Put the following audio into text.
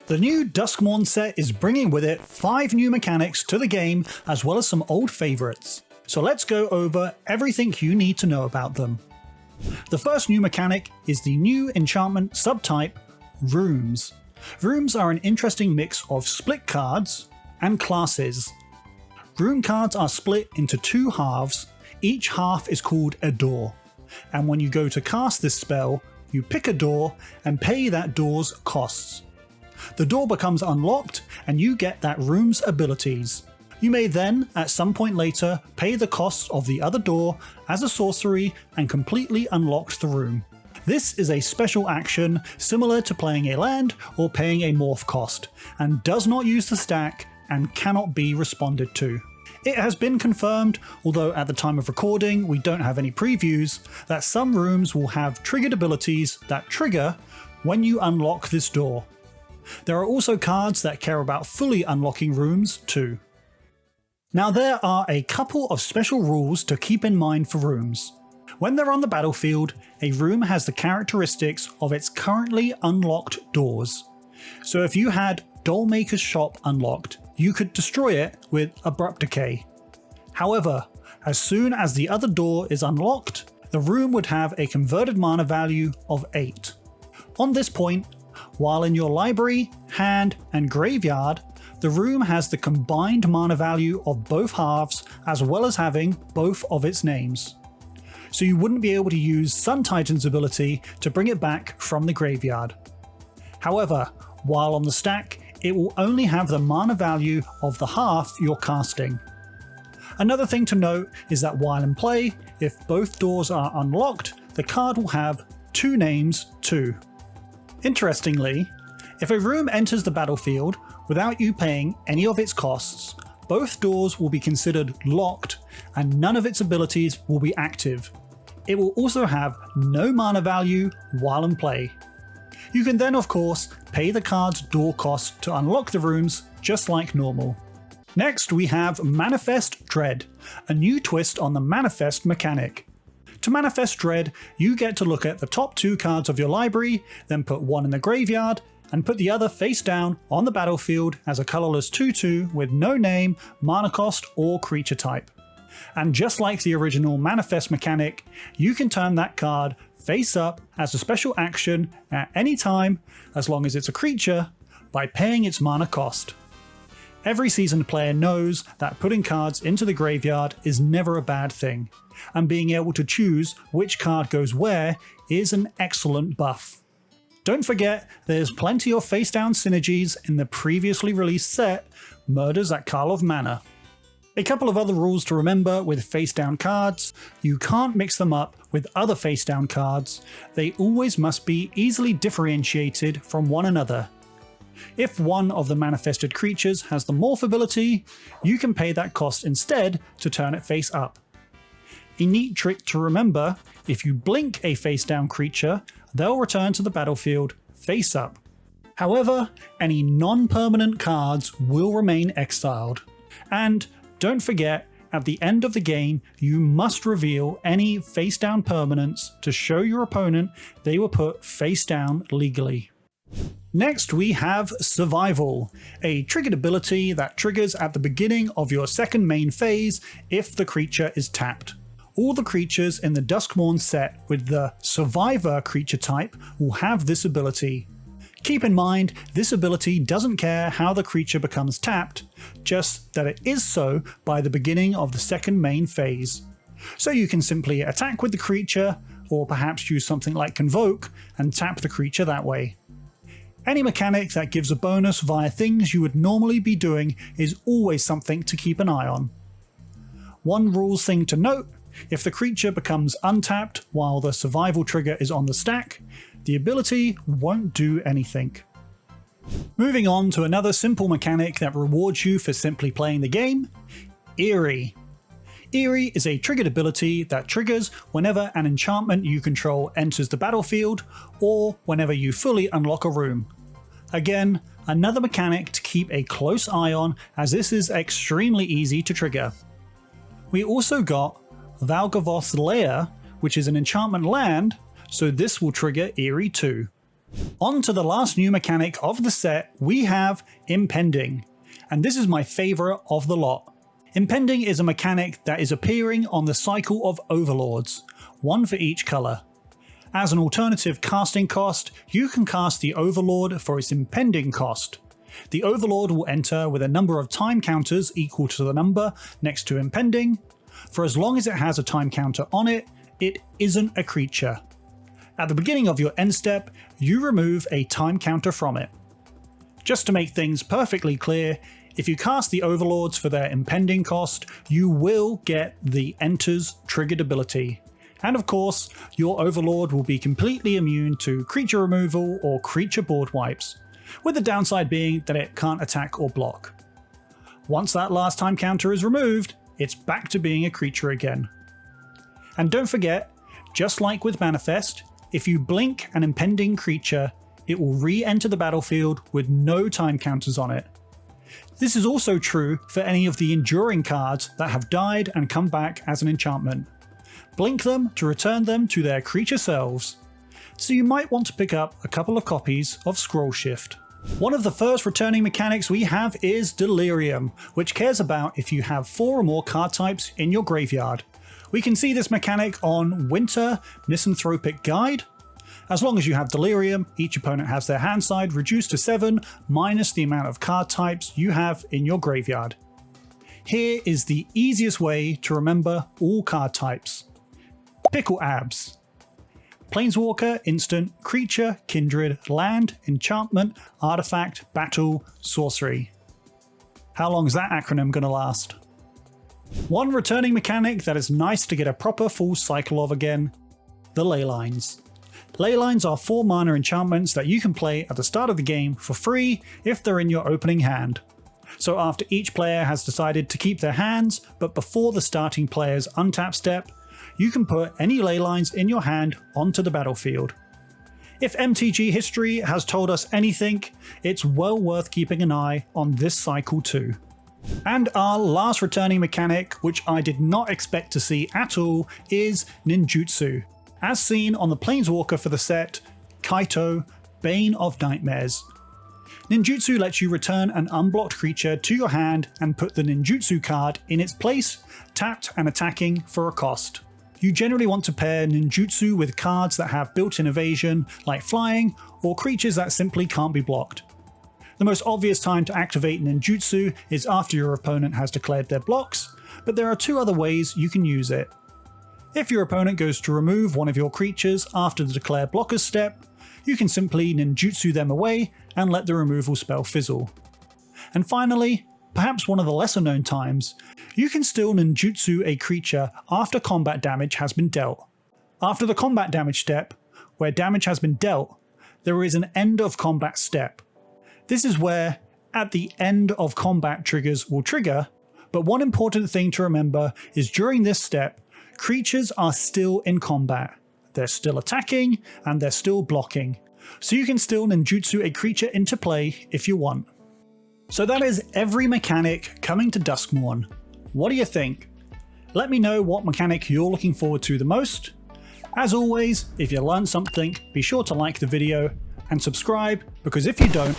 The new Duskmourn set is bringing with it 5 new mechanics to the game as well as some old favourites. So let's go over everything you need to know about them. The first new mechanic is the new enchantment subtype, Rooms. Rooms are an interesting mix of split cards and classes. Room cards are split into 2 halves, each half is called a door, and when you go to cast this spell, you pick a door and pay that door's costs. The door becomes unlocked and you get that room's abilities. You may then, at some point later, pay the costs of the other door as a sorcery and completely unlock the room. This is a special action similar to playing a land or paying a morph cost, and does not use the stack and cannot be responded to. It has been confirmed, although at the time of recording we don't have any previews, that some rooms will have triggered abilities that trigger when you unlock this door. There are also cards that care about fully unlocking rooms too. Now there are a couple of special rules to keep in mind for rooms. When they're on the battlefield, a room has the characteristics of its currently unlocked doors. So if you had Dollmaker's Shop unlocked, you could destroy it with Abrupt Decay. However, as soon as the other door is unlocked, the room would have a converted mana value of 8. On this point, while in your library, hand, and graveyard, the room has the combined mana value of both halves as well as having both of its names. So you wouldn't be able to use Sun Titan's ability to bring it back from the graveyard. However, while on the stack, it will only have the mana value of the half you're casting. Another thing to note is that while in play, if both doors are unlocked, the card will have 2 names too. Interestingly, if a room enters the battlefield without you paying any of its costs, both doors will be considered locked and none of its abilities will be active. It will also have no mana value while in play. You can then of course pay the card's door cost to unlock the rooms just like normal. Next we have Manifest Dread, a new twist on the Manifest mechanic. To manifest Dread, you get to look at the top 2 cards of your library, then put one in the graveyard, and put the other face down on the battlefield as a colourless 2/2 with no name, mana cost, or creature type. And just like the original Manifest mechanic, you can turn that card face up as a special action at any time, as long as it's a creature, by paying its mana cost. Every seasoned player knows that putting cards into the graveyard is never a bad thing, and being able to choose which card goes where is an excellent buff. Don't forget, there's plenty of face down synergies in the previously released set, Murders at Karlov Manor. A couple of other rules to remember with face down cards: you can't mix them up with other face down cards, they always must be easily differentiated from one another. If one of the manifested creatures has the morph ability, you can pay that cost instead to turn it face up. A neat trick to remember: if you blink a face down creature, they'll return to the battlefield face up. However, any non-permanent cards will remain exiled. And don't forget, at the end of the game, you must reveal any face down permanents to show your opponent they were put face down legally. Next we have Survival, a triggered ability that triggers at the beginning of your second main phase if the creature is tapped. All the creatures in the Duskmourn set with the Survivor creature type will have this ability. Keep in mind, this ability doesn't care how the creature becomes tapped, just that it is so by the beginning of the second main phase. So you can simply attack with the creature, or perhaps use something like Convoke and tap the creature that way. Any mechanic that gives a bonus via things you would normally be doing is always something to keep an eye on. One rules thing to note: if the creature becomes untapped while the survival trigger is on the stack, the ability won't do anything. Moving on to another simple mechanic that rewards you for simply playing the game: Eerie. Eerie is a triggered ability that triggers whenever an enchantment you control enters the battlefield, or whenever you fully unlock a room. Again, another mechanic to keep a close eye on, as this is extremely easy to trigger. We also got Valgavoth's Lair, which is an enchantment land, so this will trigger Eerie too. On to the last new mechanic of the set, we have Impending, and this is my favourite of the lot. Impending is a mechanic that is appearing on the cycle of Overlords, one for each colour. As an alternative casting cost, you can cast the Overlord for its Impending cost. The Overlord will enter with a number of time counters equal to the number next to Impending. For as long as it has a time counter on it, it isn't a creature. At the beginning of your end step, you remove a time counter from it. Just to make things perfectly clear, if you cast the Overlords for their Impending cost, you will get the Enters triggered ability. And of course, your Overlord will be completely immune to creature removal or creature board wipes, with the downside being that it can't attack or block. Once that last time counter is removed, it's back to being a creature again. And don't forget, just like with Manifest, if you blink an Impending creature, it will re-enter the battlefield with no time counters on it. This is also true for any of the Enduring cards that have died and come back as an enchantment. Blink them to return them to their creature selves. So you might want to pick up a couple of copies of Scroll Shift. One of the first returning mechanics we have is Delirium, which cares about if you have 4 or more card types in your graveyard. We can see this mechanic on Winter Misanthropic Guide. As long as you have Delirium, each opponent has their hand side reduced to 7 minus the amount of card types you have in your graveyard. Here is the easiest way to remember all card types. Pickle Abs. Planeswalker, instant, creature, kindred, land, enchantment, artifact, battle, sorcery. How long is that acronym gonna last? One returning mechanic that is nice to get a proper full cycle of again, the Leylines. Leylines are 4 mana enchantments that you can play at the start of the game for free if they're in your opening hand. So after each player has decided to keep their hands, but before the starting player's untap step, you can put any Leylines in your hand onto the battlefield. If MTG history has told us anything, it's well worth keeping an eye on this cycle too. And our last returning mechanic, which I did not expect to see at all, is Ninjutsu. As seen on the Planeswalker for the set, Kaito, Bane of Nightmares. Ninjutsu lets you return an unblocked creature to your hand and put the Ninjutsu card in its place, tapped and attacking for a cost. You generally want to pair Ninjutsu with cards that have built-in evasion, like flying, or creatures that simply can't be blocked. The most obvious time to activate Ninjutsu is after your opponent has declared their blocks, but there are 2 other ways you can use it. If your opponent goes to remove one of your creatures after the declare blockers step, you can simply Ninjutsu them away and let the removal spell fizzle. And finally, perhaps one of the lesser known times, you can still Ninjutsu a creature after combat damage has been dealt. After the combat damage step, where damage has been dealt, there is an end of combat step. This is where, at the end of combat triggers will trigger, but one important thing to remember is during this step, creatures are still in combat. They're still attacking, and they're still blocking, so you can still Ninjutsu a creature into play if you want. So that is every mechanic coming to Duskmourn. What do you think? Let me know what mechanic you're looking forward to the most. As always, if you learned something, be sure to like the video and subscribe, because if you don't,